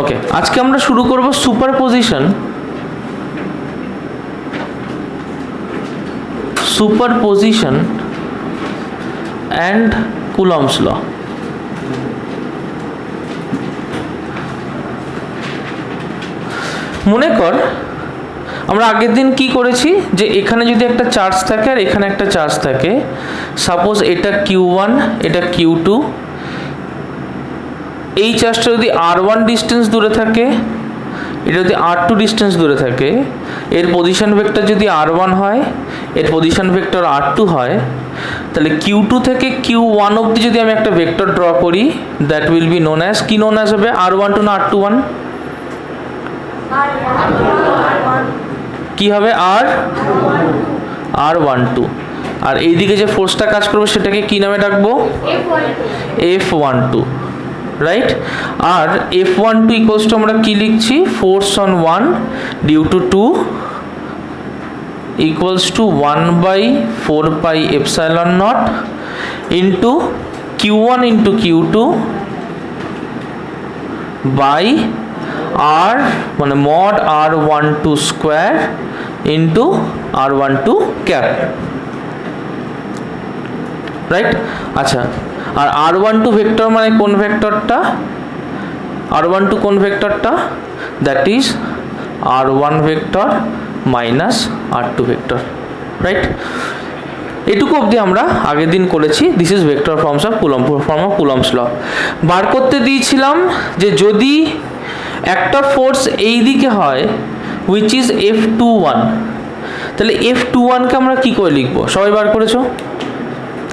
ওকে, আজকে আমরা শুরু করব সুপারপজিশন অ্যান্ড কুলম্বস ল। মনে কর আমরা আগের দিন কি করেছি, যে এখানে যদি একটা চার্জ থাকে আর এখানে একটা চার্জ থাকে, সাপোজ এটা Q1 এটা Q2, এই চার্জটা যদি R1 ডিস্টেন্স দূরে থাকে, এটা যদি R2 ডিস্টেন্স দূরে থাকে, এর পজিশন ভেক্টর যদি R1 হয়, এর পজিশন ভেক্টর R2 হয়, তাহলে Q2 থেকে Q1 অবধি যদি আমি একটা ভেক্টর ড্র করি, that will be known as, কি নোন অ্যাজ হবে, R12 না R21? কি হবে, R12। আর এইদিকে যে ফোর্সটা কাজ করবে সেটাকে কি নামে ডাকবো, F12, right? R F12 equals to আমরা কি লিখছি, force on 1 due to 2 equals to 1/4 pi epsilon not into Q1 into Q2 by R মানে mod R12 square into R12 cap, right? আচ্ছা, আর R12 ভেক্টর মানে কোন ভেক্টরটা, R12 কোন ভেক্টরটা, that is R1 vector minus R2 vector, right? এটুকু অবধি আমরা আগের দিন করেছি। This is vector forms of Coulomb's law. বার করতে দিয়েছিলাম যে যদি একটা ফোর্স এই দিকে হয় উইচ ইজ F21, তাহলে F21কে আমরা কি করে লিখবো? সবাই বার করেছো?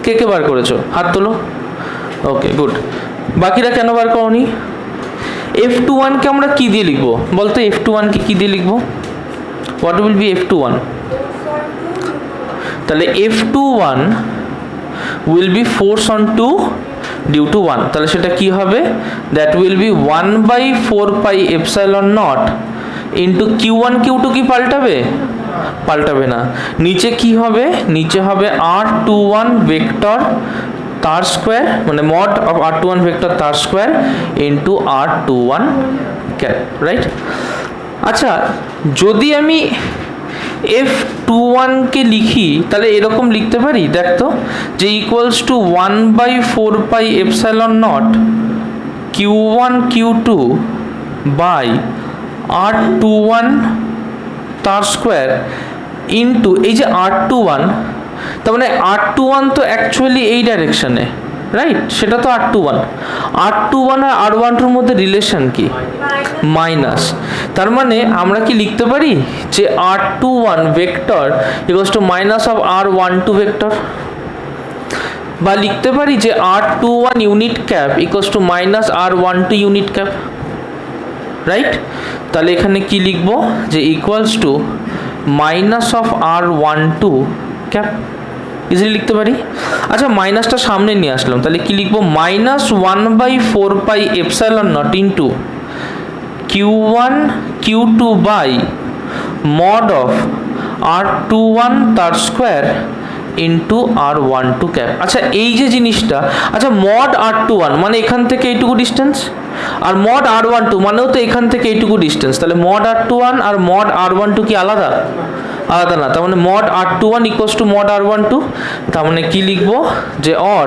কে কে বার করেছো? হাত তোলো। ওকে, গুড। বাকিরা কেন বার করোনি? F21কে আমরা কি দিয়ে লিখবো বলতো? F21কে কি দিয়ে লিখবো? What will be F21? তাহলে F21 will be force on 2 due to 1, তাহলে সেটা কি হবে, that will be 1/4 pi epsilon not into Q1 Q2 কি পাল্টাবে? পাল্টাবে না। নিচে কি হবে, নিচে হবে R21 ভেক্টর তার স্কোয়ার মানে মড অফ R21 ভেক্টর তার square into R21 cap, right? আচ্ছা, যদি আমি F21কে লিখি তাহলে এরকম লিখতে পারি, দেখতো, যে equals to 1/4 pi epsilon naught Q1 Q2 by R21 তার স্কোয়ার ইন্টু এই যে R21, তার মানে R21 তো অ্যাকচুয়ালি এই ডাইরেকশনে, রাইট? সেটা তো R21 আর R12-র মধ্যে রিলেশন কি, মাইনাস। তার মানে আমরা কি লিখতে পারি যে R21 vector equals to minus of R12 vector, বা লিখতে পারি যে R21 unit cap equals to minus R12 unit cap, right? তাহলে এখানে কি লিখবো, যে equals to minus of R12 cap, easily লিখতে পারি। আচ্ছা, মাইনাসটা সামনে নিয়ে আসলাম, তাহলে কি লিখবো, minus 1/4 pi epsilon not into Q1 Q2 by mod of R21 তার স্কোয়ার ইন্টু R12 ক্যাপ। আচ্ছা, এই যে জিনিসটা, আচ্ছা মড R21 মানে এখান থেকে এইটুকু ডিস্টেন্স, আর মড R12 মানেও তো এখান থেকে এইটুকু ডিস্টেন্স, তাহলে মড R21 আর মড R12 কি আলাদা? আলাদা না। তার মানে mod R21 equals to mod R12, তার মানে কি লিখবো, যে অর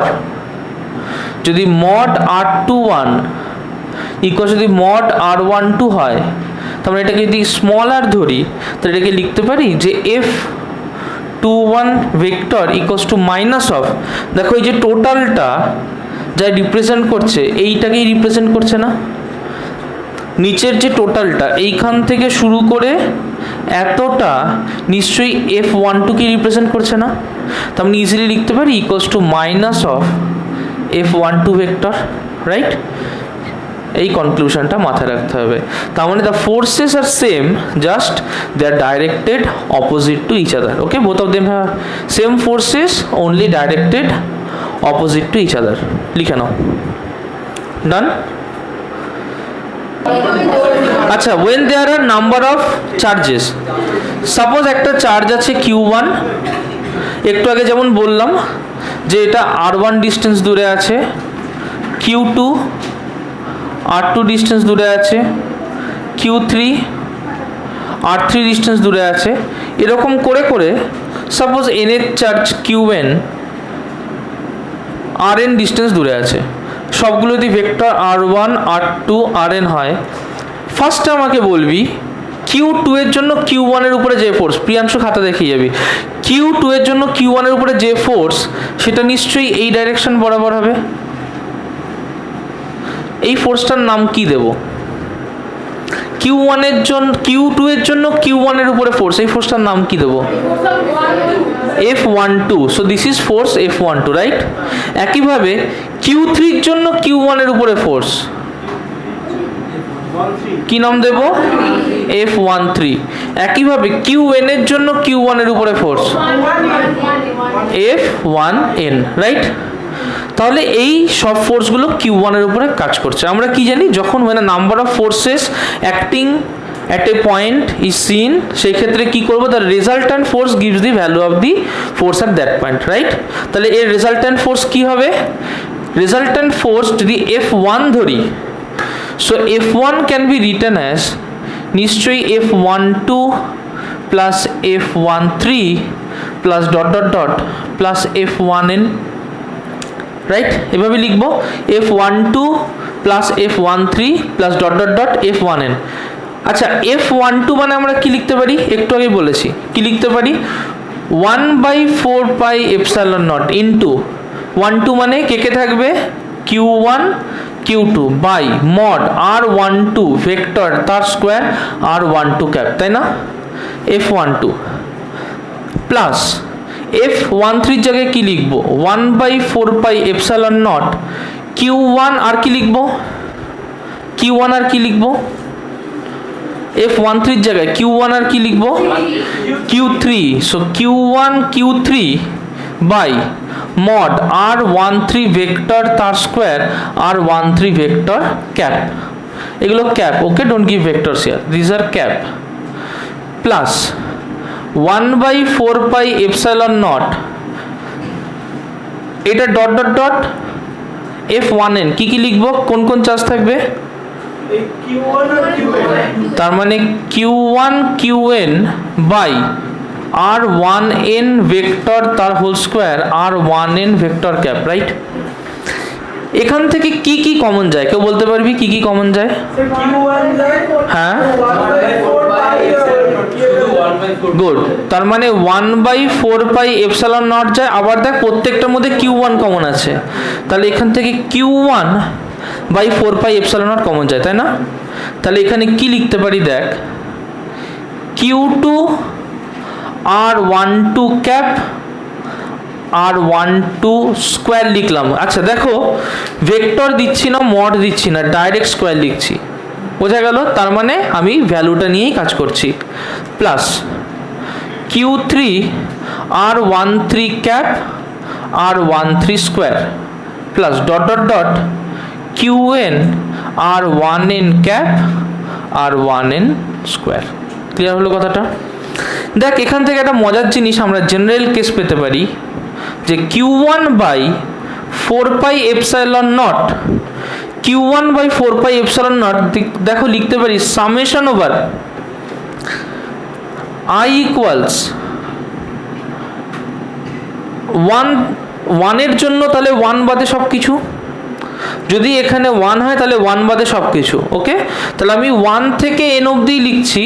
যদি মড R21 ইকুয়ালস যদি মড R12 হয়, তার মানে এটাকে যদি স্মল আর ধরি, তাহলে এটাকে লিখতে পারি যে F21 vector equals to minus of, দেখো এই যে টোটালটা যা রিপ্রেজেন্ট করছে এইটাকেই রিপ্রেজেন্ট করছে না, নিচের যে টোটালটা এইখান থেকে শুরু করে এতটা নিশ্চয়ই F12 কে রিপ্রেজেন্ট করছে না, তার মানে ইজিলি লিখতে পারি equals to minus of F12 vector, right? এই কনক্লুশনটা মাথায় রাখতে হবে। তার মানে the forces are same, just they are directed opposite to each other. Okay, both of them have same forces, only directed opposite to each other. লিখে নাও। ডান? আচ্ছা, when there are number of charges, suppose একটা charge আছে Q1, একটু আগে যেমন বললাম যে এটা R1 ডিস্টেন্স দূরে আছে, Q2 R2 ডিস্টেন্স দূরে আছে, Q3 R3 ডিস্টেন্স দূরে আছে। এরকম করে করে সাপোজ n এর চার্জ Qn Rn ডিস্টেন্স দূরে আছে, সবগুলো যদি ভেক্টর R1 R2 Rn হয়, ফার্স্টে আমাকে বলবি Q2 এর জন্য Q1 এর উপরে যে ফোর্স, প্রিয়াংশু খাতা দেখিয়ে যাবি, Q2 এর জন্য Q1 এর উপরে যে ফোর্স সেটা নিশ্চয়ই এই ডাইরেকশন বরাবর হবে। এই ফোর্সটার নাম কি দেব? Q1 এর জন্য Q2 এর জন্য Q1 এর উপরে ফোর্স, এই ফোর্সটার নাম কি দেব? F12. So this is force F12, right? একইভাবে Q3 এর জন্য Q1 এর উপরে ফোর্স কি নাম দেব? F13. একইভাবে Qn এর জন্য Q1 এর উপরে ফোর্স F1n, রাইট? তাহলে এই সব ফোর্সগুলো Q1 এর উপরে কাজ করছে। আমরা কি জানি, যখন when a number of forces acting at a point is seen, সেই ক্ষেত্রে কি করব, the resultant force gives the value of the force at that point, right? তাহলে এর resultant force কি হবে? resultant force যদি F1 ধরি, so F1 can be written as নিশ্চয়ই F12 plus F13 plus dot dot dot plus F1n, right? এভাবে লিখবো F12 plus F13 plus dot dot dot F1n। আচ্ছা, F12 মানে আমরা কি লিখতে পারি? একটু আগে বলেছি কি লিখতে পারি, 1/4 pi epsilon naught ইন্টু 12 মানে কে কে থাকবে, Q1 Q2 by mod R12 vector তার স্কোয়ার R12 ক্যাপ, তাই না? F12 প্লাস F13 জায়গায় কি লিখবো, 1/4 pi epsilon naught Q1 আর কি লিখবো, Q1 আর কি লিখবো, F13 জায়গায় Q1 আর কি লিখবো, Q3। So Q1 Q3 by mod R13 vector তার স্কোয়ার R13 ভেক্টর ক্যাপ, এগুলো cap, okay, don't give vectors here, this are cap, plus 1/4 pi epsilon naught এটা ডট ডট ডট F1n কি কি লিখবো, কোন কোন চার্জ থাকবে, তার মানে Q1 Qn by R1n vector তার whole square R1n vector cap, right? এখান থেকে কি কি কমন যায়, কেউ বলতে পারবি কি কি কমন যায়? হ্যাঁ, গুড। তার মানে 1/4 pi epsilon naught যায়, আবার দেখ প্রত্যেকটার মধ্যে Q1 কমন আছে, তাহলে এখান থেকে Q1/4 pi epsilon naught common যায়, তাই না? তাহলে এখানে কি লিখতে পারি, দেখ Q2 R12 cap R12 square লিখলাম। আচ্ছা দেখো, ভেক্টর দিচ্ছি না, মড দিচ্ছি না, ডাইরেক্ট স্কোয়ার লিখছি, বোঝা গেল? তার মানে আমি ভ্যালুটা নিয়েই কাজ করছি। Plus Q3 R13 cap R13 square plus dot dot dot Qn R1n cap R1n square. Clear হলো কথাটা? দেখ, এখান থেকে একটা মজার জিনিস আমরা জেনারেল কেস পেতে পারি যে Q1/4 pi epsilon naught Q1/4 pi epsilon naught দেখো লিখতে পারি সামেশন ওভার I ইকুয়ালস 1 এর জন্য তাহলে 1 বাদে সব কিছু, যদি এখানে 1 হয় তাহলে 1 বাদে সব কিছু, ওকে? তাহলে আমি 1 থেকে n অবধি লিখছি,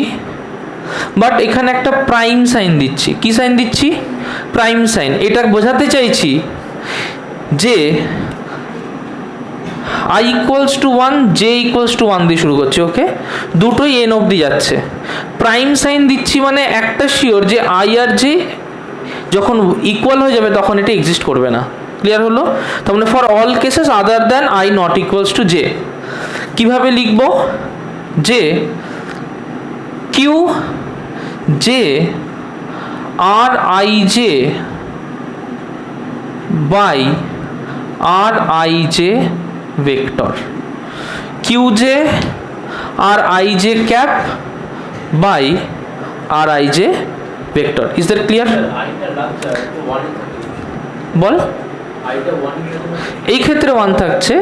বাট এখানে একটা প্রাইম সাইন দিচ্ছি। কি সাইন দিচ্ছি? Prime sine. এটা বোঝাতে চাইছি যে I equals to 1 J equals to 1 দিয়ে শুরু করছি, ওকে? দুটোই n অবধি যাচ্ছে। প্রাইম সাইন দিচ্ছি মানে একটা শিওর যে I আর J যখন ইকুয়াল হয়ে যাবে তখন এটা এক্সিস্ট করবে না। ক্লিয়ার হলো? তার মানে for all cases other than I not equals to J। কিভাবে লিখব? যে Q J R I J by R I J vector, Qj R I J cap by R I J vector. Is that clear? বল। এই ক্ষেত্রে 1 থাকছে।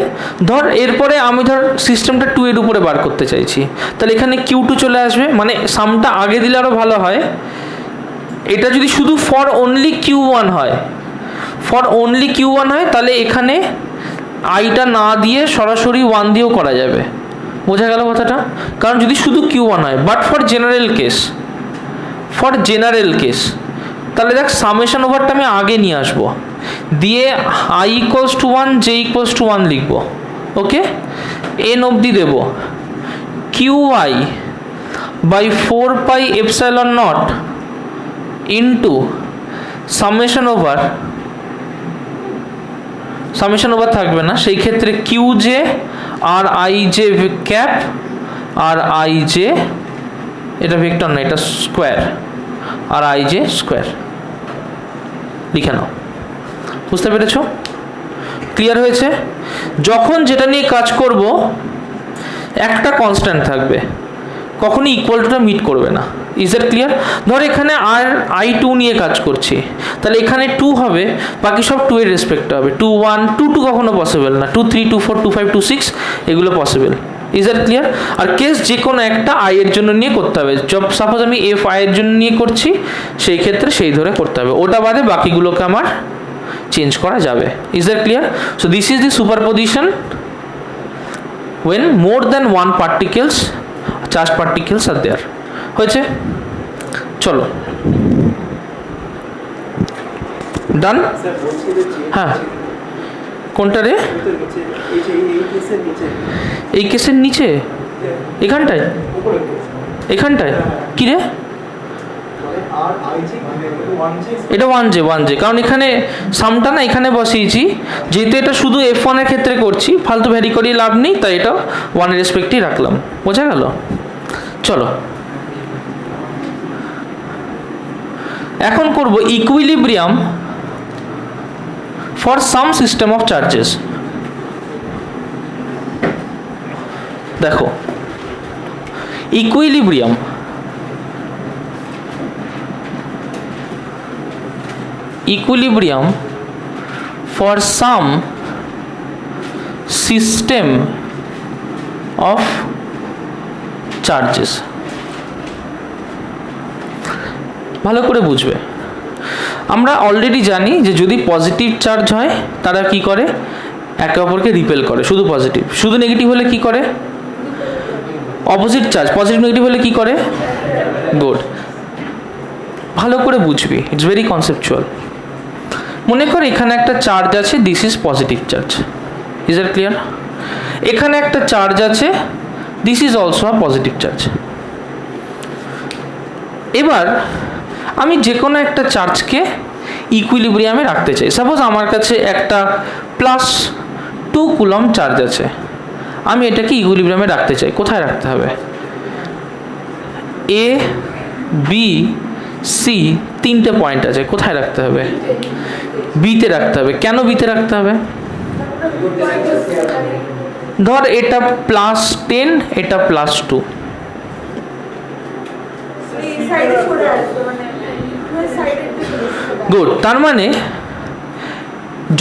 ধর এরপরে আমি সিস্টেমটা 2 এর উপরে বার করতে চাইছি, তাহলে এখানে Q2 চলে আসবে, মানে সামটা আগে দিলে আরও ভালো হয়। এটা যদি শুধু ফর অনলি Q1 হয়, তাহলে এখানে আইটা না দিয়ে সরাসরি 1 দিয়েও করা যাবে। বোঝা গেল কথাটা? কারণ যদি শুধু Q1 হয়, বাট ফর জেনারেল কেস তাহলে দেখ সামেশন ওভারটা আমি আগে নিয়ে আসবো, দিয়ে i equals to 1, j equals to 1 লিখবো। ওকে, n অবধি দেব qi by 4 pi epsilon not into summation over থাকবে না, সেই ক্ষেত্রে qj আর ij ক্যাপ আর ij, এটা ভেক্টর না, এটা স্কোয়ার, আর ij স্কোয়ার লিখে নাও। বুঝতে পেরেছো? ক্লিয়ার হয়েছে? যখন যেটা নিয়ে কাজ করব একটা কনস্ট্যান্ট থাকবে, কখনই ইকুয়াল টুটা মিট করবে না। Is that clear? ধর এখানে আর i2 নিয়ে কাজ করছি, তাহলে এখানে 2 হবে, বাকি সব 2 এর রেসপেক্টে হবে। 2 1 2 2 কখনো পসিবল না, 2 3 2 4 2 5 2 6 এগুলো পসিবল। Is that clear? আর কেস যে কোনো একটা i এর জন্য নিয়ে করতে হবে। সাপোজ আমি f i এর জন্য নিয়ে করছি, সেই ক্ষেত্রে সেই ধরে করতে হবে, ওটা বাদে বাকিগুলোকে আমার চেঞ্জ করা যাবে। Is that clear? So this is the superposition when more than one charge particles are there. হয়েছে? চলো ডান। হ্যাঁ, কোনটা রে? এই কেসের নিচে, এখানটায় কি রে? এটা 1j, কারণ এখানে সামটা না এখানে বসিয়েছি, যেহেতু এটা শুধু f1 এর ক্ষেত্রে করছি, ফালতু ভ্যারি করিয়ে লাভ নেই, তাই এটা 1 এর রেসপেক্টেই রাখলাম। বোঝা গেল? চলো এখন করব equilibrium for some system of charges. দেখো equilibrium for some system of charges। ভালো করে বুঝবে, আমরা অলরেডি জানি যে যদি পজিটিভ চার্জ হয় তারা কি করে, একে অপরকে রিপেল করে, শুধু পজিটিভ। শুধু নেগেটিভ হলে কি করে? অপোজিট চার্জ, পজিটিভ নেগেটিভ হলে কি করে? গুড, ভালো করে বুঝবি, ইটস ভেরি কনসেপচুয়াল। মনে কর এখানে একটা চার্জ আছে, this is positive charge. Is that clear? এখানে একটা চার্জ আছে, this is also a positive charge. এবার আমি যে কোনো একটা চার্জকে ইকুইলিব্রিয়ামে রাখতে চাই। সাপোজ আমার কাছে একটা +2 কুলম্ব চার্জ আছে, আমি এটাকে ইকুইলিব্রিয়ামে রাখতে চাই। কোথায় রাখতে হবে? এ বি সি তিনটে পয়েন্ট আছে, কোথায় রাখতে হবে? বিতে রাখতে হবে। কেন বিতে রাখতে হবে? ধর এটা +10, এটা +2, গুড। তার মানে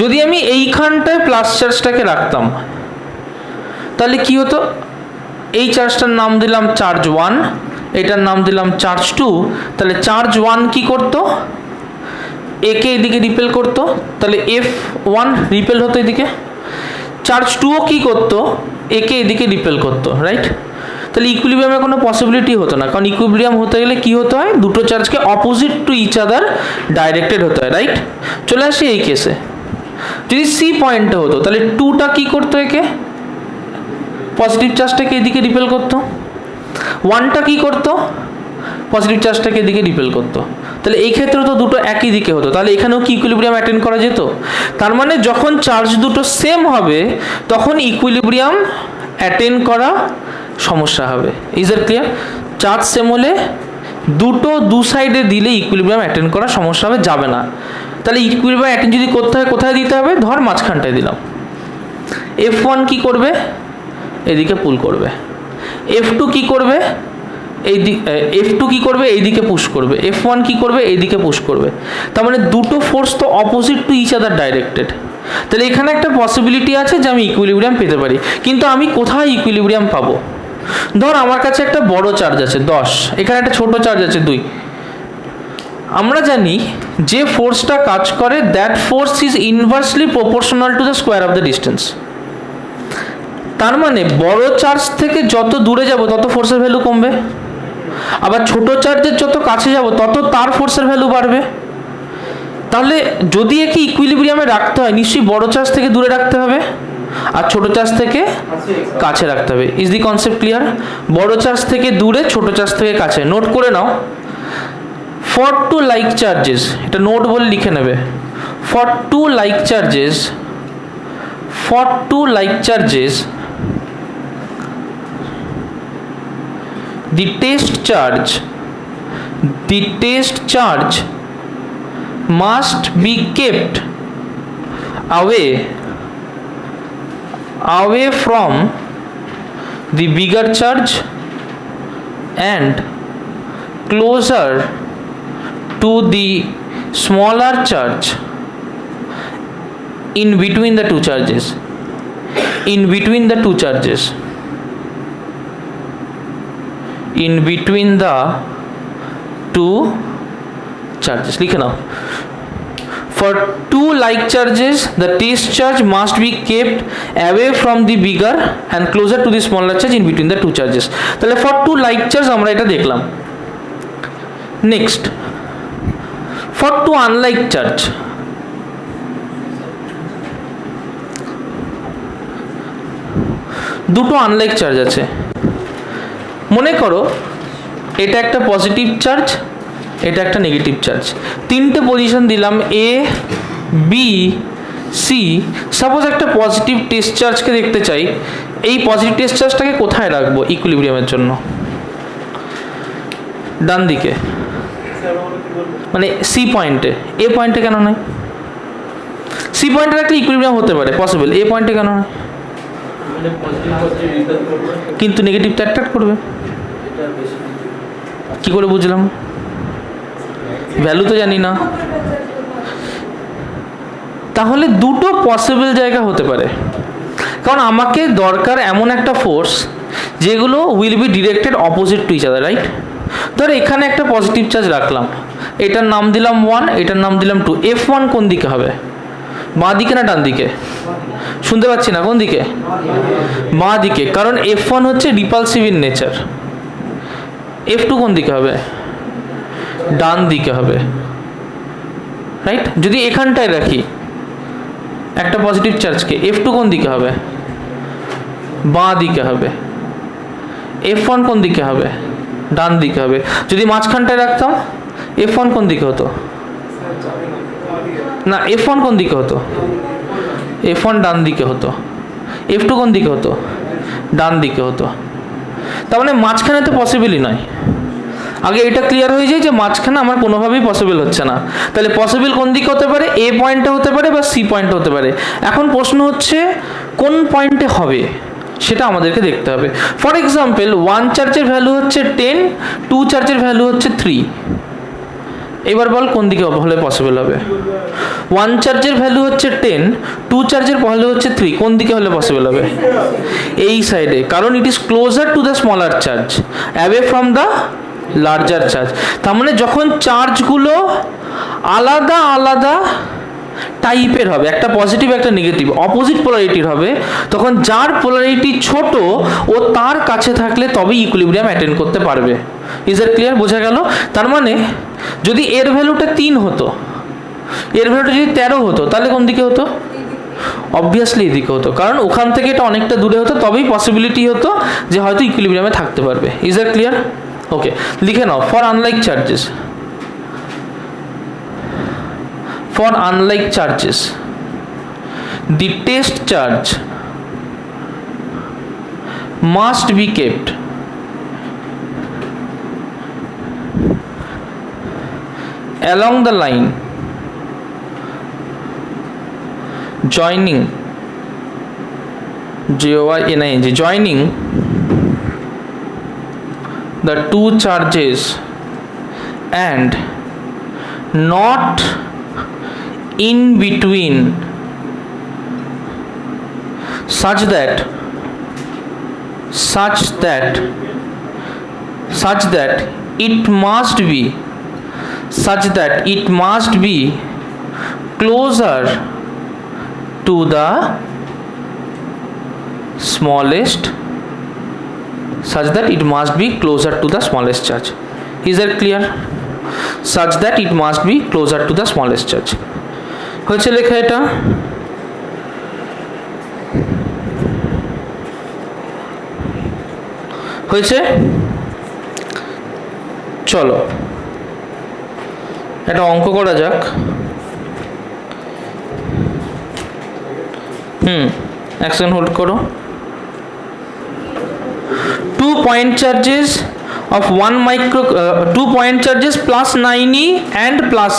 যদি আমি এইখানটায় প্লাস চার্জটাকে রাখতাম, তাহলে কি হতো? এই চার্জটার নাম দিলাম চার্জ 1, এটার নাম দিলাম চার্জ 2, তাহলে চার্জ 1 কি করতো? একে এদিকে রিপেল করতো, তাহলে F1 রিপেল হতো এদিকে। চার্জ 2ও কি করতো? একে এদিকে রিপেল করতো, রাইট? তাহলে ইকুইলিব্রিয়ামের কোনো পসিবিলিটি হতো না, কারণ ইকুইলিব্রিয়াম হতে গেলে কি হতে হয়? দুটো চার্জকে opposite to each other directed হতে হয়, রাইট? চলে আসি এই কেসে, যদি সি পয়েন্টটা হতো তাহলে 2টা কি করতো? একে পজিটিভ চার্জটাকে এদিকে রিপেল করতো। 1টা কি করতো? পজিটিভ চার্জটাকে এদিকে রিপেল করতো। তাহলে এই ক্ষেত্রে তো দুটো একই দিকে হতো, তাহলে এখানেও কি ইকুইলিব্রিয়াম অ্যাটেন্ড করা যেত? তার মানে যখন চার্জ দুটো সেম হবে তখন ইকুইলিব্রিয়াম অ্যাটেন্ড করা সমস্যা হবে। Is that clear? Charge same হলে দুটো দু সাইডে দিলে ইকুইলিব্রিয়াম অ্যাটেন্ড করা সমস্যা হবে, যাবে না। তাহলে ইকুইলিব্রিয়াম অ্যাটেন্ড যদি করতে হয় কোথায় দিতে হবে? ধর মাঝখানটায় দিলাম। F1 কি করবে? এদিকে পুল করবে। F2 কি করবে? F2 কি করবে? এইদিকে পুশ করবে। F1 কি করবে? এইদিকে পুশ করবে। তার মানে দুটো ফোর্স তো opposite to each other directed. তাহলে এখানে একটা পসিবিলিটি আছে যে আমি ইকুইলিব্রিয়াম পেতে পারি, কিন্তু আমি কোথায় ইকুইলিব্রিয়াম পাবো? ধর আমার কাছে একটা বড় চার্জ আছে 10, এখানে একটা ছোট চার্জ আছে 2। আমরা জানি যে ফোর্সটা কাজ করে that force is inversely proportional to the square of the distance. তার মানে বড় চার্জ থেকে যত দূরে যাব তত ফোর্সের ভ্যালু কমবে, আবার ছোট চার্জের যত কাছে যাব তত তার ফোর্সের ভ্যালু বাড়বে। তাহলে যদি একে ইকুইলিব্রিয়ামে রাখতে হয় নিশ্চয়ই বড় চার্জ থেকে দূরে রাখতে হবে আর ছোট চার্জ থেকে কাছে রাখতে হবে। Is the concept clear? বড় চার্জ থেকে দূরে, ছোট চার্জ থেকে কাছে। নোট করে নাও, ফর টু লাইক চার্জেস, এটা নোট বলে লিখে নেবে, for to like charges, for to like charges the test charge must be kept away from the bigger charge and closer to the smaller charge in between the two charges, in between the two charges, in between the two charges. লিখে নাও, for two like charges the test charge must be kept away from the bigger and closer to the smaller charge in between the two charges. তাহলে for two like charge আমরা এটা দেখলাম। Next, for two unlike charge, দুটো unlike charge আছে। মনে করো এটা একটা পজিটিভ চার্জ, এটা একটা নেগেটিভ চার্জ, তিনটে পজিশন দিলাম এ বি সি। সাপোজ একটা পজিটিভ টেস্ট চার্জকে দেখতে চাই, এই পজিটিভ টেস্ট চার্জটাকে কোথায় রাখবো ইকুইলিব্রিয়ামের জন্য? ডান দিকে, মানে সি পয়েন্টে। এ পয়েন্টে কেন নয়? সি পয়েন্টে রাখলে ইকুইলিব্রিয়াম হতে পারে, পসিবল। এ পয়েন্টে কেন নয়? কিন্তু নেগেটিভটা অ্যাট্রাক্ট করবে। কি করে বুঝলাম? ভ্যালু তো জানি না। তাহলে দুটো পসিবল জায়গা হতে পারে, কারণ আমাকে দরকার এমন একটা ফোর্স যেগুলো will be directed opposite to each other, right? ধর এখানে একটা পজিটিভ চার্জ রাখলাম, এটার নাম দিলাম 1, এটার নাম দিলাম 2। F1 কোন দিকে হবে? বাঁ দিকে না ডান দিকে? শুনতে পাচ্ছি না, কোন দিকে? বাঁ দিকে, কারণ F1 হচ্ছে রিপালসিভ ইন নেচার। F2 কোন দিকে হবে? ডান দিকে হবে, রাইট? যদি এখানটায় রাখি একটা পজিটিভ চার্জকে, F2 কোন দিকে হবে? বাঁ দিকে হবে। F1 কোন দিকে হবে? ডান দিকে হবে। যদি মাঝখানটায় রাখতাম F1 কোন দিকে হতো? না, F1 কোন দিকে হতো? F1 ডান দিকে হতো। F2 কোন দিকে হতো? ডান দিকে হতো। তার মানে মাঝখানে তো পসিবলই নয়। আগে এটা ক্লিয়ার হয়ে যায় যে মাঝখানে আমার কোনোভাবেই পসিবল হচ্ছে না। তাহলে পসিবল কোন দিকে হতে পারে? এ পয়েন্টে হতে পারে বা সি পয়েন্টে হতে পারে। এখন প্রশ্ন হচ্ছে কোন পয়েন্টে হবে সেটা আমাদেরকে দেখতে হবে। ফর এক্সাম্পল 1 চার্জের ভ্যালু হচ্ছে 10, 2 চার্জের ভ্যালু হচ্ছে 3। এবার বল কোন দিকে হলে পসিবল হবে? 1 চার্জের ভ্যালু হচ্ছে 10, 2 চার্জের ভ্যালু হচ্ছে 3, কোন দিকে হলে পসিবল হবে? এই সাইডে, কারণ it is closer to the smaller charge, away from the larger charge. তার মানে যখন চার্জগুলো আলাদা আলাদা টাইপের হবে, একটা পজিটিভ একটা নেগেটিভ, অপোজিট পোলারিটির হবে, তখন যার পোলারিটি ছোট ও তার কাছে থাকলে তবেই ইকুইলিব্রিয়াম অ্যাটেন্ড করতে পারবে। Is that clear? বোঝা গেল? তার মানে যদি এর ভ্যালুটা 3 হতো, এর ভ্যালুটা যদি 13 হতো, তাহলে কোন দিকে হতো? অবভিয়াসলি এদিকে হতো, কারণ ওখান থেকে এটা অনেকটা দূরে হতো, তবেই পসিবিলিটি হতো যে হয়তো ইকুইলিব্রিয়ামে থাকতে পারবে। Is that clear? ওকে, লিখে নাও, for unlike charges, for unlike charges the test charge must be kept along the line joining joining the two charges and not in between such that it must be closer to the smallest charge. Is that clear? Such that it must be closer to the smallest charge. হয়েছে লেখা এটা? হয়েছে? চলো একটা অঙ্ক করা যাক। এক সেকেন্ড হোল্ড করো। 2 point charges of 2 point charges plus 9e and plus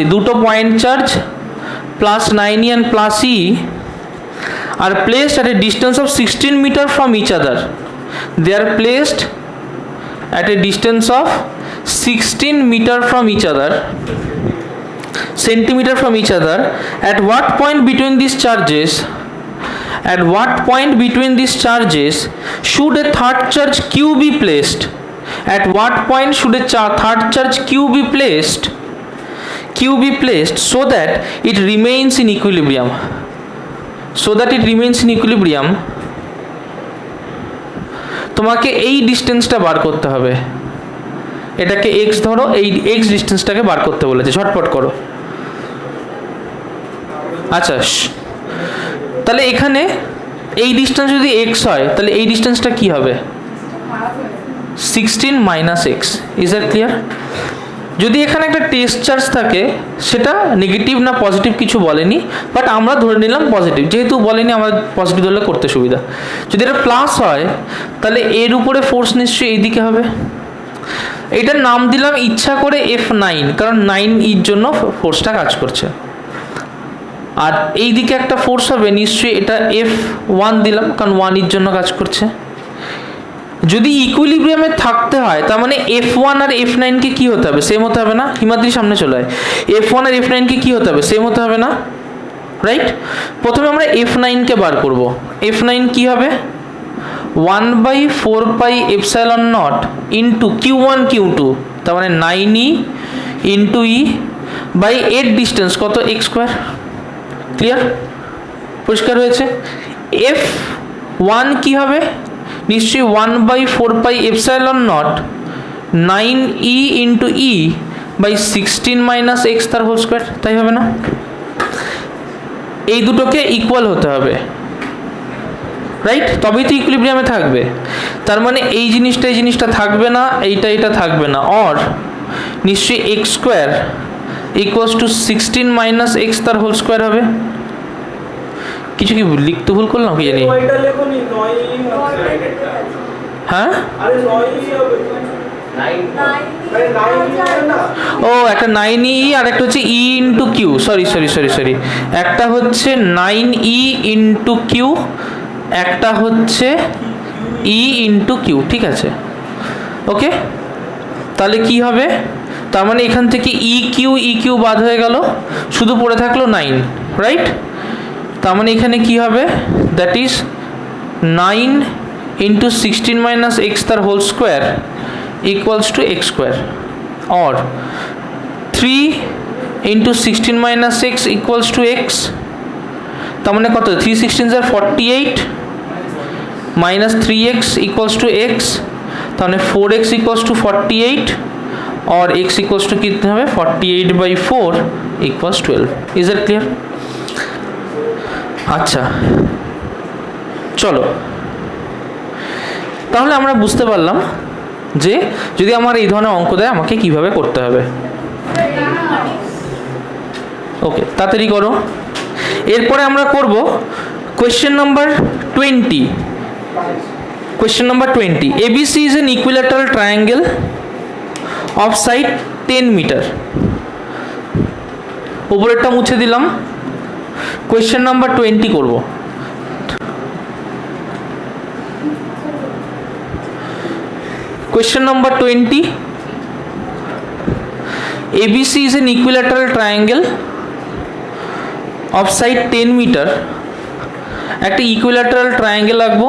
e, দুটো point charge plus 9e and plus e are placed at a distance of 16 meter from each other. They are placed at a distance of 16 meter from each other, centimeter from each other. At what point between these charges should a third charge q be placed? At what point should a third charge q be placed so that it remains in equilibrium? তোমাকে এই ডিস্টেন্সটা বার করতে হবে। এটাকে x ধরো, এই x ডিস্টেন্সটাকে বার করতে বলেছে, ঝটপট করো। আচ্ছা, তাহলে এখানে এই ডিস্টেন্স যদি x হয় তাহলে এই ডিস্টেন্সটা কি হবে? 16 minus x. Is that clear? যদি এখানে একটা টেস্ট চার্জ থাকে, সেটা নেগেটিভ না পজিটিভ কিছু বলেনি, বাট আমরা ধরে নিলাম পজিটিভ, যেহেতু বলেনি আমরা পজিটিভ ধরলে করতে সুবিধা। যদি এটা প্লাস হয় তাহলে এর উপরে ফোর্স নিশ্চয়ই এইদিকে হবে। এটার নাম দিলাম ইচ্ছা করে F9, কারণ 9 এর জন্য ফোর্সটা কাজ করছে। আর এই দিকে একটা ফোর্স হবে নিশ্চয়ই, এটা F1 দিলাম কারণ 1 এর জন্য কাজ করছে। যদি ইকুইলিব্রিয়ামে থাকতে হয় তার মানে F1 আর F9 কে কি হতে হবে? সেম হতে হবে না? হিমাদ্রি সামনে চলে আয়। F1 আর F9 কে কি হতে হবে? সেম হতে হবে না? রাইট? প্রথমে আমরা F9 কে বার করব। F9 কি হবে? 1/4 pi epsilon not into Q1 Q2, তার মানে 9e ইন্টু e বাই এর ডিস্টেন্স কত? x square. ক্লিয়ার? পরিষ্কার হয়েছে? F1 কি হবে? নিশ্চয়ই 1/4 pi epsilon naught 9e into e by 16 minus x তার হোল স্কোয়ার, তাই হবে না? এই দুটোকে ইকুয়াল হতে হবে, রাইট? তবেই তো ইকুইলিব্রিয়ামে থাকবে। তার মানে এই জিনিসটা থাকবে না, এইটা থাকবে না। অর নিশ্চয়ই x square equals two 16 minus x তার হোল স্কোয়ার হবে। কিছু কি লিখতে ভুল করলাম কি জানি? হ্যাঁ, ও একটা 9e আর একটা হচ্ছে e ইন্টু কিউ। সরি, একটা হচ্ছে 9e ইন্টু কিউ, একটা হচ্ছে e ইন্টু কিউ। ঠিক আছে, ওকে। তাহলে কি হবে? তার মানে এখান থেকে ই কিউ বাদ হয়ে গেল, শুধু পড়ে থাকলো 9, রাইট? তার মানে এখানে কি হবে? That is 9 into 16 minus x তার whole square equals to x square, or 3 into 16 minus x equals to x. তার মানে কত? 3 16 48 minus 3x equals to x, তাহলে 4x ইকুয়ালস টু 48 और x इक्वल्स टू कितने হবে? 48/4 इक्वल्स 12। Is it clear? আচ্ছা, চলো তাহলে আমরা বুঝতে পারলাম যে যদি আমার এই ধরনের অঙ্ক দেয় আমাকে কিভাবে করতে হবে। ওকে, তাড়াতাড়ি করো। এরপরে আমরা করব question number 20। Question number 20, ABC is an equilateral triangle of side 10 metre. উপরেরটা মুছে দিলাম। কোয়েশ্চেন নাম্বার 20 করব। Question number 20, ABC is an equilateral triangle of side 10 metre, একটা ইকুইল্যাটারাল ট্রায়াঙ্গেল আঁকবো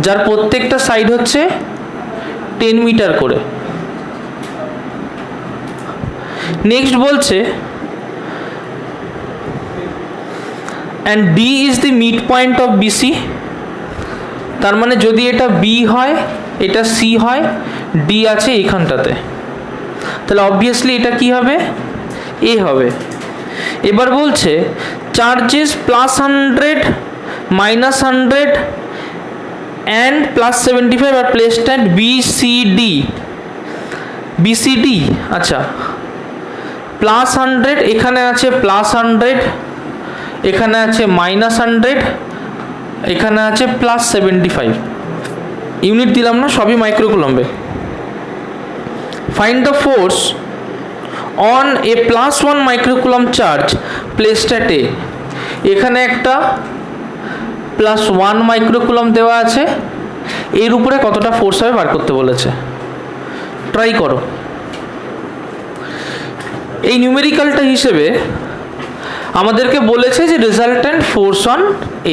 যার প্রত্যেকটা সাইড হচ্ছে 10 মিটার করে। নেক্সট বলছে and D is the midpoint of BC, তার মানে যদি এটা B হয়, এটা C হয়, D আছে এখানটাতে, তাহলে অবভিয়াসলি এটা কি হবে? A হবে। এবার বলছে charges +100, -100 and +75 are placed at BCD। BCD আচ্ছা, +100 এখানে আছে, +100 এখানে আছে, -100 এখানে আছে, +75। ইউনিট দিলাম না, সবই মাইক্রোকুলম্বে। Find the force on a +1 microcoulomb charge placed at A. এখানে একটা +1 মাইক্রোকুলম দেওয়া আছে, এর উপরে কতটা ফোর্স হবে বার করতে বলেছে। ট্রাই করো। এই নিউমেরিক্যালটা হিসেবে আমাদেরকে বলেছে যে রেজাল্ট্যান্ট ফোর্স অন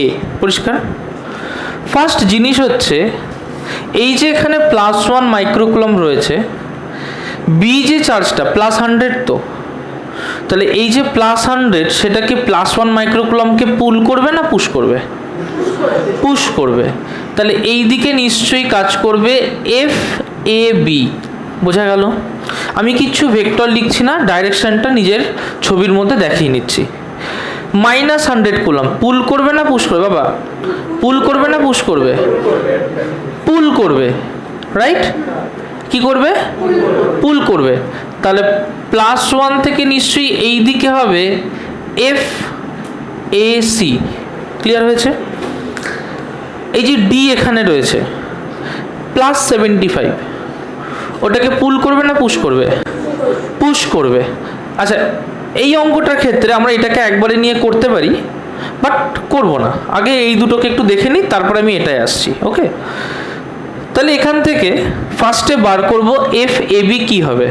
এ। পরিষ্কার? ফার্স্ট জিনিস হচ্ছে এই যে এখানে +1 মাইক্রোকুলম রয়েছে, বি যে চার্জটা +100, তো তাহলে এই যে +100 সেটাকে +1 মাইক্রোকুলমকে পুল করবে না পুশ করবে? পুশ করবে। তাহলে এই দিকে নিশ্চয়ই কাজ করবে এফ এ বি। বোঝা গেল? আমি কিচ্ছু ভেক্টর লিখছি না, ডাইরেকশনটা নিজের ছবির মধ্যে দেখিয়ে নিচ্ছি। -100 কুলম পুল করবে না পুশ করবে? বাবা, পুল করবে না পুশ করবে? পুল করবে, রাইট? কি করবে? পুল করবে। তাহলে +1 থেকে নিশ্চয়ই এই দিকে হবে এফ এ সি। ক্লিয়ার হয়েছে? এই যে ডি এখানে রয়েছে +75, ওটাকে পুল করবে না পুশ করবে? পুশ করবে। আচ্ছা, এই অঙ্কটার ক্ষেত্রে আমরা এটাকে একবারে নিয়ে করতে পারি, বাট করব না। আগে এই দুটোকে একটু দেখে নিই, তারপরে আমি এটাই আসছি। ওকে, তাহলে এখান থেকে ফার্স্টে বার করব এফ এ বি কী হবে।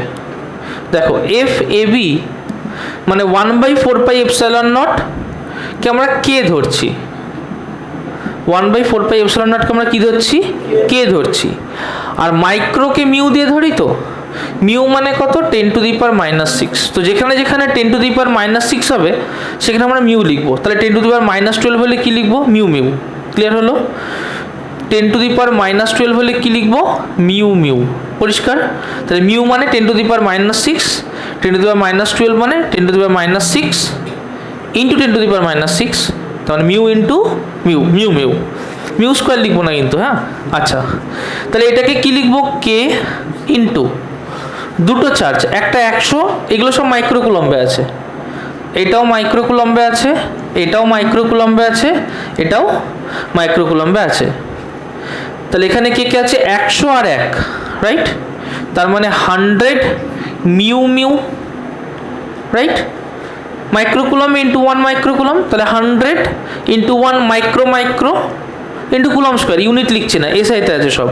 দেখো, এফ এ বি মানে 1/4πε0 কে আমরা কে ধরছি। 1/4πε0 কে আমরা কি ধরছি? কে ধরছি। আর মাইক্রোকে মিউ দিয়ে ধরি, তো মিউ মানে কত? 10⁻⁻6। তো যেখানে যেখানে 10⁻⁻6 হবে সেখানে আমরা মিউ লিখবো। তাহলে 10⁻12 হলে কি লিখবো? Mu mu. ক্লিয়ার হলো? 10⁻12 হলে কি লিখবো? Mu mu. পরিষ্কার? তাহলে মিউ মানে 10⁻6, 10⁻12 মানে 10⁻6 ইন্টু 10⁻6, তাহলে mu into mu, mu mu, mu square লিখবো না কিন্তু। হ্যাঁ, আচ্ছা, তাহলে এটাকে কি লিখবো? কে ইন্টু দুটো চার্জ, একটা 100, এগুলো সব মাইক্রোকুলম্বে আছে, এটাও মাইক্রোকুলম্বে আছে, এটাও মাইক্রোকুলম্বে আছে, এটাও মাইক্রোকুলম্বে আছে। তাহলে এখানে কে কে আছে? 100 আর 1, রাইট? তার মানে 100 mu mu, right? Microcoulomb into 1 microcoulomb, তাহলে 100 into 1 micro micro into coulomb square. Unit লিখছি না, এসআইতে আছে সব।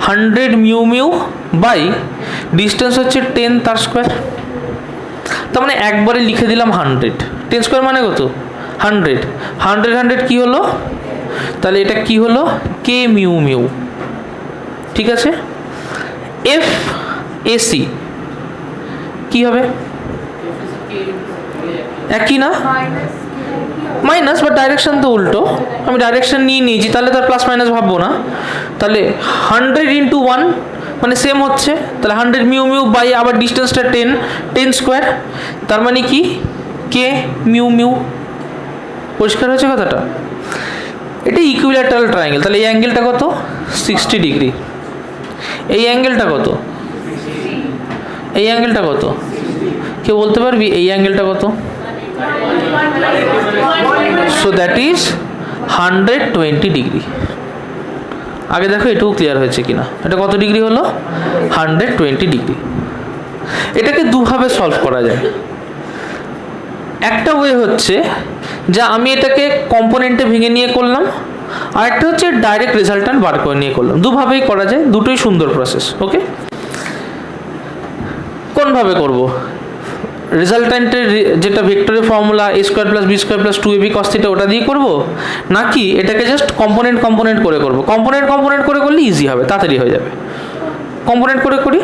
100 মিউ মিউ বাই ডিস্টেন্স হচ্ছে 10 তার স্কোয়ার। তার মানে একবারে লিখে দিলাম 100। 10 স্কোয়ার মানে কত? 100। 100 কি হলো? তাহলে এটা কি হলো? কে মিউ মিউ। ঠিক আছে? এফ এসি কি হবে? একই না? মাইনাস, বাট ডাইরেকশন তো উল্টো। আমি ডাইরেকশন নিয়ে নিয়েছি, তাহলে তার প্লাস মাইনাস ভাববো না। তাহলে 100 ইন্টু 1 মানে সেম হচ্ছে, তাহলে 100 মিউ মিউ বাই আবার ডিস্টেন্সটা 10 স্কোয়ার, তার মানে কি? K mu mu. পরিষ্কার হয়েছে কথাটা? এটা ইকুইল্যাটারাল ট্রায়াঙ্গেল। তাহলে এই অ্যাঙ্গেলটা কত? 60 ডিগ্রি। এই অ্যাঙ্গেলটা কত? এই অ্যাঙ্গেলটা কত? কেউ বলতে পারবি এই অ্যাঙ্গেলটা কত? So that is 120 degree. আগে দেখো এটুকু ক্লিয়ার হয়েছে কিনা। এটা কত ডিগ্রি হলো? 120 ডিগ্রি। এটাকে দুভাবে সলভ করা যায়। একটা ওয়ে হচ্ছে যা আমি এটাকে কম্পোনেন্টে ভেঙে নিয়ে করলাম, আর একটা হচ্ছে ডাইরেক্ট রেজাল্ট্যান্ট বার করে নিয়ে করলাম। দুভাবেই করা যায়, দুটোই সুন্দর প্রসেস। ওকে, কোনভাবে করব? রেজাল্ট্যান্টের যেটা ভেক্টরের formula a square plus b square plus 2ab cos theta ওটা দিয়ে করব, নাকি এটাকে জাস্ট কম্পোনেন্ট করে করব? কম্পোনেন্ট করে করলে ইজি হবে, তাড়াতাড়ি হয়ে যাবে। কম্পোনেন্ট করে করি,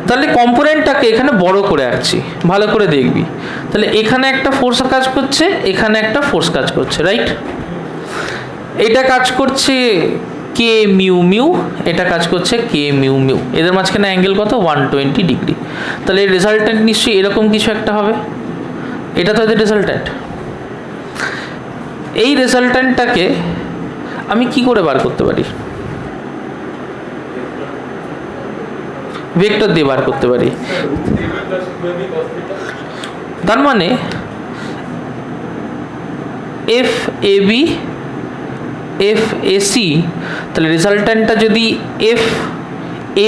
তাহলে কম্পোনেন্টটাকে এখানে বড় করে আঁকছি, ভালো করে দেখবি। তাহলে এখানে একটা ফোর্স কাজ করছে, এখানে একটা ফোর্স কাজ করছে, রাইট? এটা কাজ করছে কে মিউ মিউ, এটা কাজ করছে কে মিউ মিউ, এদের মাঝখানে অ্যাঙ্গেল কত? 120 ডিগ্রি। তাহলে এই রেজাল্ট্যান্ট নিশ্চয়ই এরকম কিছু একটা হবে, এটা তো এদের রেজাল্ট্যান্ট। এই রেজাল্ট্যান্টটাকে আমি কি করে বার করতে পারি? ভেক্টর দিয়ে বার করতে পারি। তার মানে F A B F A C, তাহলে রেজাল্ট্যান্টটা যদি এফ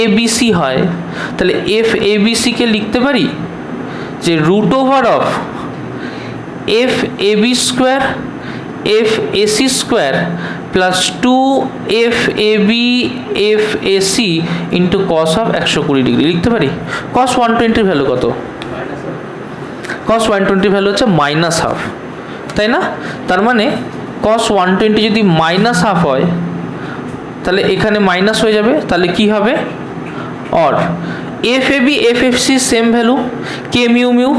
এ বি সি হয়, তাহলে এফ এ বি সিকে লিখতে পারি যে root over of F A B square F A C square plus 2 F A B F A C into cos of 120 degree লিখতে পারি। কস 120 ভ্যালু কত? কস 120 ভ্যালু হচ্ছে -12, তাই না? তার মানে কস 120 যদি -12 হয়, তাহলে এখানে মাইনাস হয়ে যাবে, তাহলে কি হবে? Or F A B F F C same value K mu mu,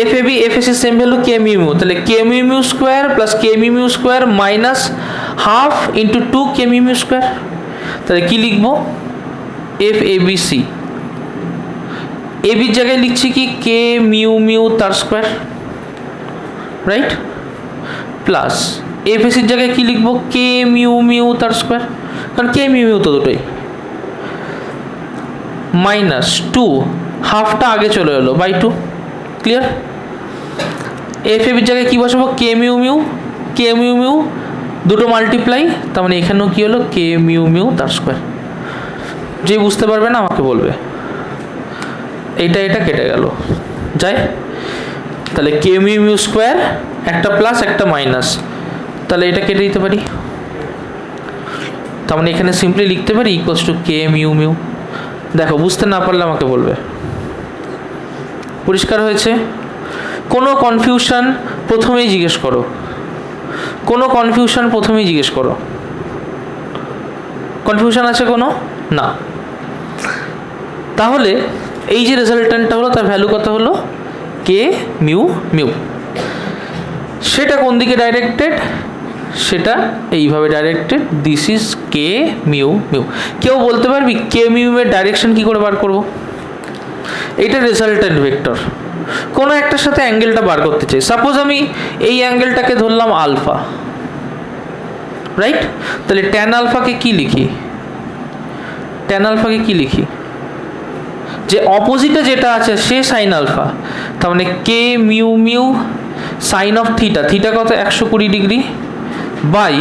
F A B F A C same value K mu mu, তাহলে K mu mu square plus K mu mu square minus half into 2 K mu mu square, তাহলে কি লিখবো? F A B C, A বির জায়গায় লিখছি কি K mu mu তার square, right? Plus F A সির জায়গায় কি লিখবো? কে মিউ মিউ তার স্কোয়ার, কারণ কে মিউ মিউ তো দুটোই, মাইনাস 2, হাফটা আগে চলে এলো বাই 2, ক্লিয়ার? এফ এ বির জায়গায় কি বসাবো? কে মিউ মিউ, কে মিউ মিউ দুটো মাল্টিপ্লাই, তার মানে এখানেও কি হলো? কে মিউ মিউ তার স্কোয়ার। যে বুঝতে পারবে না আমাকে বলবে। এটা কেটে গেল, যায়? তাহলে কে মিউ মিউ স্কোয়ার, একটা প্লাস একটা মাইনাস, তাহলে এটা কেটে দিতে পারি। তার মানে এখানে সিম্পলি লিখতে পারি ইকুয়ালস টু কে মিউ মিউ। দেখো, বুঝতে না পারলে আমাকে বলবে। পরিষ্কার হয়েছে? কোনো কনফিউশন প্রথমেই জিজ্ঞেস করো, কোনো কনফিউশন প্রথমেই জিজ্ঞেস করো। কনফিউশন আছে কোনো? না। তাহলে এই যে রেজাল্ট্যান্টটা হলো, তার ভ্যালু কত হলো? কে মিউ মিউ। সেটা কোন দিকে ডাইরেক্টেড? সেটা এইভাবে directed, this is K mu mu. কেউ বলতে পারবি কে মিউ এর ডাইরেকশন কি করে বার করব? এইটা রেজাল্ট্যান্ট ভেক্টর, কোনো একটার সাথে অ্যাঙ্গেলটা বার করতে চাই। সাপোজ আমি এই অ্যাঙ্গেলটাকে ধরলাম আলফা, রাইট? তাহলে ট্যান আলফাকে কি লিখি? ট্যান আলফাকে কি লিখি? যে অপোজিটে যেটা আছে সে সাইন আলফা, তার মানে K mu mu sine of theta, theta কত? 120 ডিগ্রি, বাই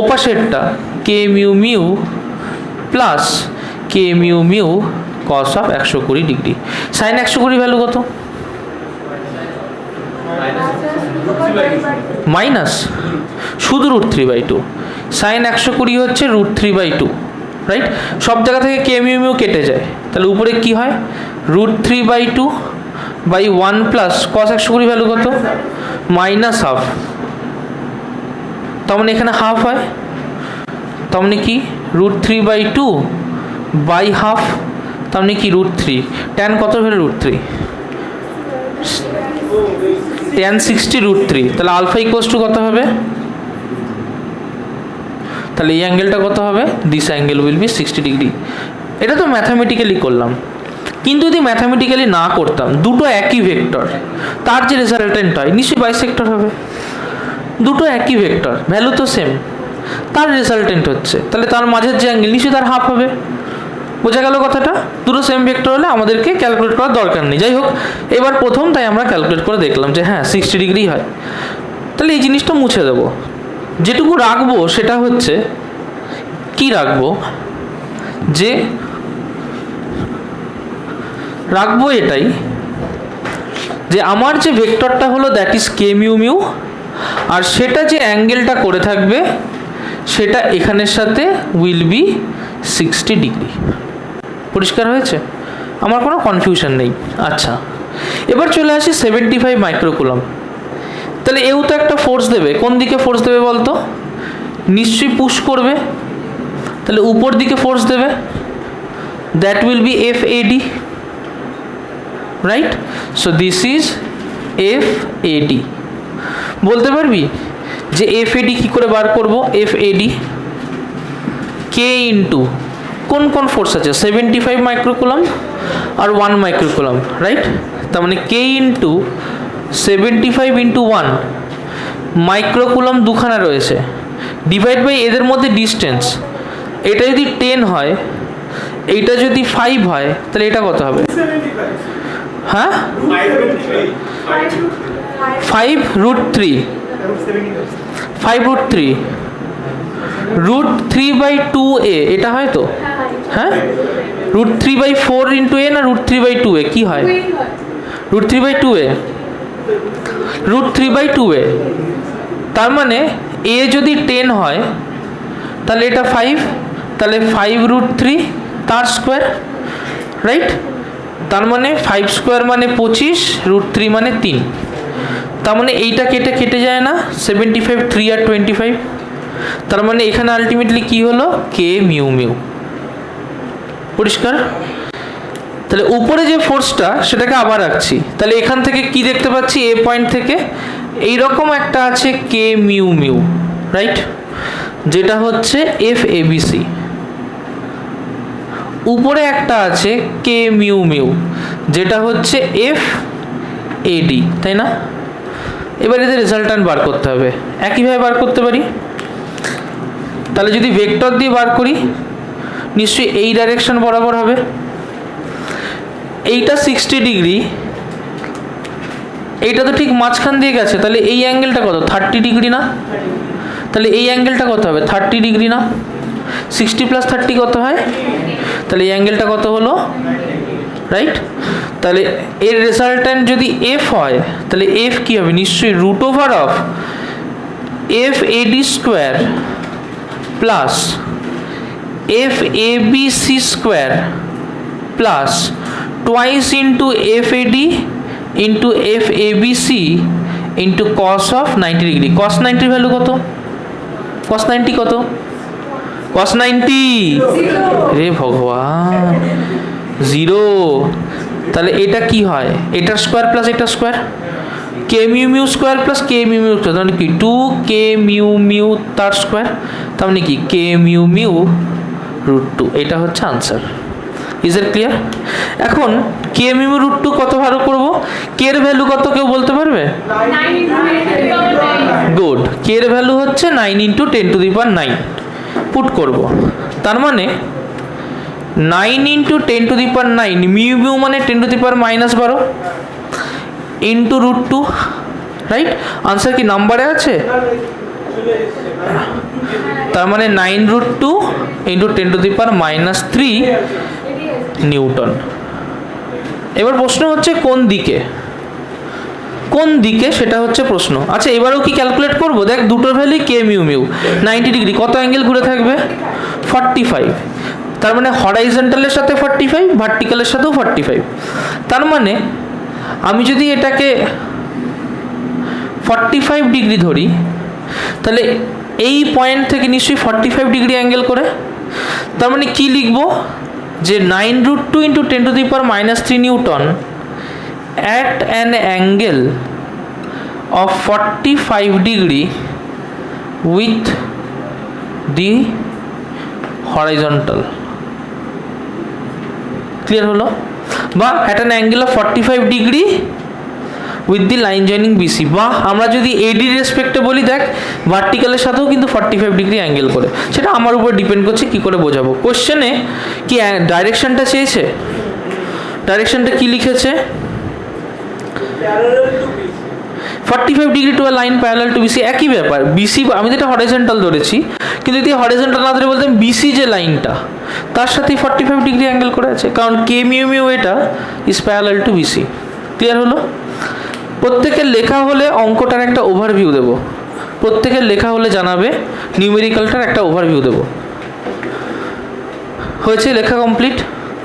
ওপাশেরটা K mu mu plus K mu mu cos of 120 degree. Sine 120 value কত? মাইনাস শুধু √3/2। সাইন 120 হচ্ছে √3/2, রাইট? সব জায়গা থেকে কে মিউ মিউ কেটে যায়, তাহলে উপরে কি হয়? √3/2 বাই 1 প্লাস কস 120 ভ্যালু কত? মাইনাস হাফ, তার মানে এখানে হাফ হয়, তার মানে কি √3/2 বাই হাফ, তার মানে কি √3। ট্যান কত হলো? √3, tan 60 √3, তাহলে আলফা ইকুয়ালস টু কত হবে? তাহলে এই অ্যাঙ্গেলটা কত হবে? This angle will be 60 degree. এটা তো ম্যাথামেটিক্যালি করলাম, কিন্তু যদি ম্যাথামেটিক্যালি না করতাম, দুটো একই ভেক্টর, তার যে রেজাল্টেন্ট হয় নিশ্চয়ই বাইসেক্টর হবে। দুটো একই ভেক্টর, ভ্যালু তো সেম, তার রেজাল্টেন্ট হচ্ছে, তাহলে তার মাঝের যে অ্যাঙ্গেল নিশ্চয়ই তার হাফ হবে। বোঝা গেল কথাটা? দুটো সেম ভেক্টর হলে আমাদেরকে ক্যালকুলেট করার দরকার নেই। যাই হোক, এবার প্রথম তাই আমরা ক্যালকুলেট করে দেখলাম যে হ্যাঁ 60 ডিগ্রি হয়। তাহলে এই জিনিসটা মুছে দেবো। যেটুকু রাখবো সেটা হচ্ছে কি রাখবো? যে রাখবো এটাই যে আমার যে ভেক্টরটা হলো that is K mu mu, আর সেটা যে অ্যাঙ্গেলটা করে থাকবে সেটা এখানের সাথে উইল বি 60 ডিগ্রি। পরিষ্কার হয়েছে? আমার কোনো কনফিউশন নেই। আচ্ছা, এবার চলে আসি 75 মাইক্রোকুলম। তাহলে এও তো একটা ফোর্স দেবে, কোন দিকে ফোর্স দেবে বলতো? নিশ্চয়ই পুশ করবে, তাহলে উপর দিকে ফোর্স দেবে, that will B FAD, right? So this is FAD। বলতে পারবি যে FAD কি করে বার করব? FAD K ইন্টু কোন কোন ফোর্স আছে? 75 মাইক্রোকুলম আর 1 মাইক্রোকুলম, রাইট? তার মানে K ইন্টু 75 ইন্টু 1 মাইক্রোকুলম দুখানা রয়েছে, ডিভাইড বাই এদের মধ্যে ডিস্টেন্স। এটা যদি 10 হয়, এইটা যদি 5 হয়, তাহলে এটা কত হবে? হ্যাঁ, 5√3, 5√3 √3/2a, এটা হয় তো? হ্যাঁ, √3/4 ইন্টু a না √3/2a? কি হয়? √3/2a, √3/2a। তার মানে a যদি 10 হয় তাহলে এটা 5, তাহলে 5√3 তার স্কোয়ার, রাইট? তার মানে 5 স্কোয়ার মানে 25, √3 মানে 3। তার মানে এইটা কেটে কেটে যায় না, 75 3 আর 25। তার মানে এখানে আলটিমেটলি কি হলো? K mu mu. পরিষ্কার? তাহলে উপরে যে ফোর্সটা সেটাকে আবার রাখছি, তাহলে এখান থেকে কি দেখতে পাচ্ছি? এ পয়েন্ট থেকে এইরকম একটা আছে K মিউ মিউ, রাইট? যেটা হচ্ছে FABC। উপরে একটা আছে K মিউ মিউ, যেটা হচ্ছে FAD, তাই না? এবার এদের রেজাল্ট্যান্ট বার করতে হবে। একইভাবে বার করতে পারি। তাহলে যদি ভেক্টর দিয়ে বার করি, নিশ্চয়ই এই ডাইরেকশন বরাবর হবে। এইটা 60 ডিগ্রি, এইটা তো ঠিক মাঝখান দিয়ে গেছে, তাহলে এই অ্যাঙ্গেলটা কত? 30 ডিগ্রি না? তাহলে এই অ্যাঙ্গেলটা কত হবে? 30 ডিগ্রি না? 60 + 30 কত হয়? তাহলে এই অ্যাঙ্গেলটা কত হলো? রাইট? তাহলে এর রেজাল্ট্যান্ট যদি F হয়, তাহলে F কি হবে? নিশ্চয়ই √over FAD square plus FABC square plus twice into FAD into FABC into cos of 90 degree. cos 90 value কত? cos 90 কত? cos 90 রে ভগবান, 0। তাহলে এটা কি হয়? এটার স্কোয়ার প্লাস এটার square, K mu mu square plus K mu mu square, তার মানে কি 2K মিউ মিউ তার স্কোয়ার, তার মানে কি K মিউ মিউ √2। এটা হচ্ছে আনসার। Is it clear? এখন K মিউ মিউ √2 কত ভালো করব? K এর ভ্যালু কত কেউ বলতে পারবে? গুড। K এর ভ্যালু হচ্ছে 9 × 10⁹ পুট করব। তার মানে 9 × 10⁹ মিউ মিউ মানে 10⁻⁻12 ইন্টু √2, রাইট? আনসার কি নাম্বারে আছে? তার মানে 9√2 × 10⁻³ নিউটন। এবার প্রশ্ন হচ্ছে কোন দিকে, কোন দিকে সেটা হচ্ছে প্রশ্ন। আচ্ছা, এবারেও কি ক্যালকুলেট করব? দেখ, দুটোর value K mu mu, 90 degree, কত অ্যাঙ্গেল ঘুরে থাকবে? 45। তার মানে হরাইজন্টালের সাথে 45, ভার্টিক্যালের সাথেও 45। তার মানে আমি যদি এটাকে 45 ডিগ্রি ধরি, তাহলে এই পয়েন্ট থেকে নিশ্চয়ই 45 ডিগ্রি অ্যাঙ্গেল করে। তার মানে কি লিখব? যে 9√2 × 10⁻³ Newton at an angle of 45 degree with the horizontal। Clear হলো? বা at an angle of 45 degree with the line joining BC। বা আমরা যদি AD রেসপেক্টে বলি, দেখ ভার্টিক্যালের সাথেও কিন্তু 45 ডিগ্রি অ্যাঙ্গেল করে। সেটা আমার উপর ডিপেন্ড করছে কি করে বোঝাবো। কোশ্চেনে কি ডাইরেকশনটা চেয়েছে? ডাইরেকশনটা কি লিখেছে? 45 degree to a line parallel to BC। একই ব্যাপার, BC আমি যেটা হরাইজন্টাল ধরেছি, কিন্তু যদি হরাইজন্টাল না ধরে বলতাম BC যে লাইনটা তার সাথেই 45 ডিগ্রি অ্যাঙ্গেল করে আছে, কারণ K মিউ মিউ এটা is parallel to BC। Clear হলো? প্রত্যেকের লেখা হলে অঙ্কটার একটা ওভারভিউ দেব, প্রত্যেকের লেখা হলে জানাবে, নিউমেরিক্যালটার একটা ওভারভিউ দেব। হয়েছে? লেখা কমপ্লিট?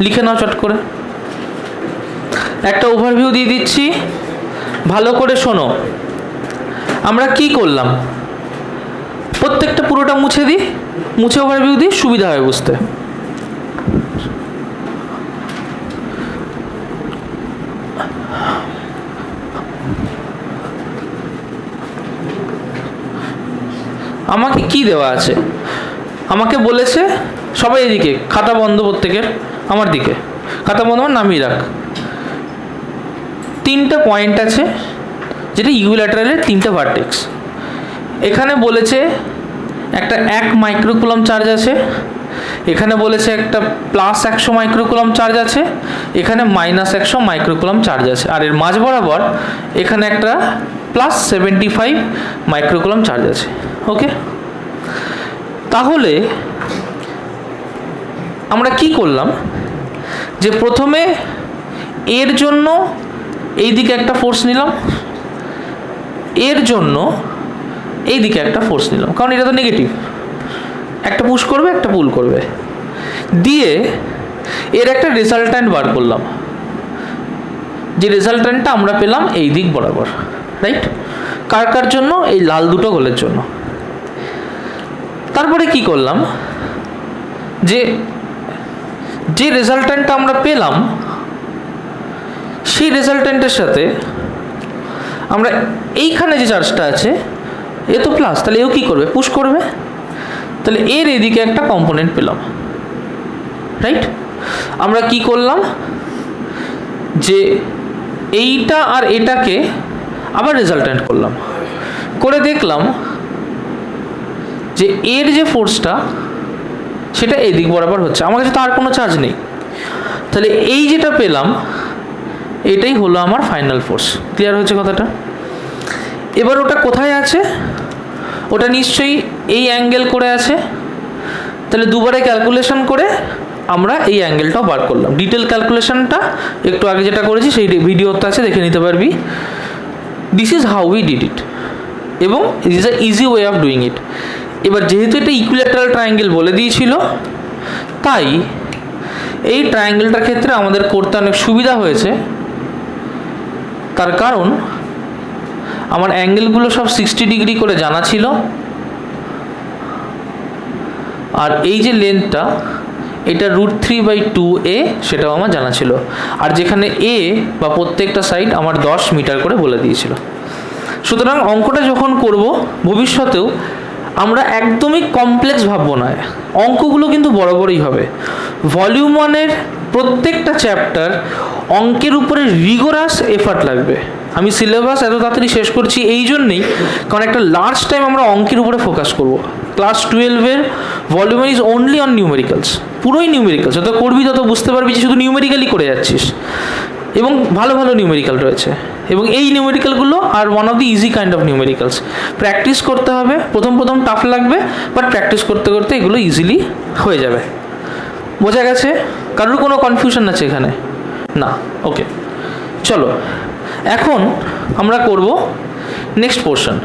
লিখে নাও চট করে। একটা ওভারভিউ দিয়ে দিচ্ছি, ভালো করে শোনো। আমরা কি করলাম, প্রত্যেকটা পুরোটা মুছে দিই, মুছে ওভারভিউ দিই, সুবিধা হয় বুঝতে। আমাকে কি দেওয়া আছে, আমাকে বলেছে সবাই এদিকে খাতা বন্ধ, প্রত্যেকের আমার দিকে খাতা বন্ধ, আমার নামিয়ে রাখ। তিনটা পয়েন্ট আছে, যেটা ইকুইল্যাটারালের তিনটা ভার্টেক্স। এখানে বলেছে একটা 1 মাইক্রোকুলম চার্জ আছে, এখানে বলেছে একটা +100 মাইক্রোকুলম চার্জ আছে, এখানে -100 মাইক্রোকুলম চার্জ আছে, আর এর মাঝ বরাবর এখানে একটা +75 মাইক্রোকুলম চার্জ আছে। ওকে, তাহলে আমরা কি করলাম, যে প্রথমে এর জন্য এই দিকে একটা ফোর্স নিলাম, এর জন্য এই দিকে একটা ফোর্স নিলাম, কারণ এটা তো নেগেটিভ, একটা পুশ করবে একটা পুল করবে, দিয়ে এর একটা রেজাল্ট্যান্ট বার করলাম, যে রেজাল্ট্যান্টটা আমরা পেলাম এই দিক বরাবর, রাইট? কার কার জন্য? এই লাল দুটো গোলের জন্য। তারপরে কি করলাম, যে যে রেজাল্ট্যান্টটা আমরা পেলাম সেই রেজাল্ট্যান্টের সাথে আমরা এইখানে যে চার্জটা আছে এ তো প্লাস, তাহলে এও কী করবে, পুশ করবে, তাহলে এর এদিকে একটা কম্পোনেন্ট পেলাম, রাইট? আমরা কি করলাম, যে এইটা আর এটাকে আবার রেজাল্ট্যান্ট করলাম, করে দেখলাম যে এর যে ফোর্সটা সেটা এই দিক বরাবর হচ্ছে, আমার কাছে তো আর কোনো চার্জ নেই, তাহলে এই যেটা পেলাম এটাই হলো আমার ফাইনাল ফোর্স। ক্লিয়ার হয়েছে কথাটা? এবার ওটা কোথায় আছে, ওটা নিশ্চয়ই এই অ্যাঙ্গেল করে আছে, তাহলে দুবারে ক্যালকুলেশন করে আমরা এই অ্যাঙ্গেলটাও বার করলাম। ডিটেল ক্যালকুলেশনটা একটু আগে যেটা করেছি সেই ভিডিওতে আছে, দেখে নিতে পারবি। This is how we did it, এবং it is a easy way of doing it. এবার যেহেতু এটা ইকুইল্যাটারাল ট্রায়াঙ্গেল বলে দিয়েছিল, তাই এই ট্রায়াঙ্গেলটার ক্ষেত্রে আমাদের করতে অনেক সুবিধা হয়েছে, তার কারণ আমার অ্যাঙ্গেলগুলো সব 60 ডিগ্রি করে জানা ছিল, আর এই যে লেন্থটা এটা √3/2a সেটাও আমার জানা ছিল, আর যেখানে a বা প্রত্যেকটা সাইড আমার 10 মিটার করে বলে দিয়েছিল। সুতরাং অঙ্কটা যখন করব ভবিষ্যতেও আমরা একদমই কমপ্লেক্স ভাববো না, অঙ্কগুলো কিন্তু বড় বড়ই হবে। ভলিউম 1-এর প্রত্যেকটা চ্যাপ্টার অঙ্কের উপরে রিগোরাস এফার্ট লাগবে। আমি সিলেবাস এত তাড়াতাড়ি শেষ করছি এই জন্যেই, কারণ একটা লার্জ টাইম আমরা অঙ্কের উপরে ফোকাস করব। ক্লাস 12-এর volume is only on numericals, পুরোই নিউমেরিক্যালস। যত করবি তত বুঝতে পারবি যে শুধু নিউমেরিক্যালই করে যাচ্ছিস, এবং ভালো ভালো নিউমেরিক্যাল রয়েছে, এবং এই নিউমেরিক্যালগুলো are one of the easy kind of numericals. Practice করতে হবে, প্রথম টাফ লাগবে, বাট প্র্যাকটিস করতে করতে এগুলো ইজিলি হয়ে যাবে। বোঝা গেছে? কারোর কোনো কনফিউশন আছে এখানে? না? ওকে, চলো এখন আমরা করব নেক্সট পোর্শন।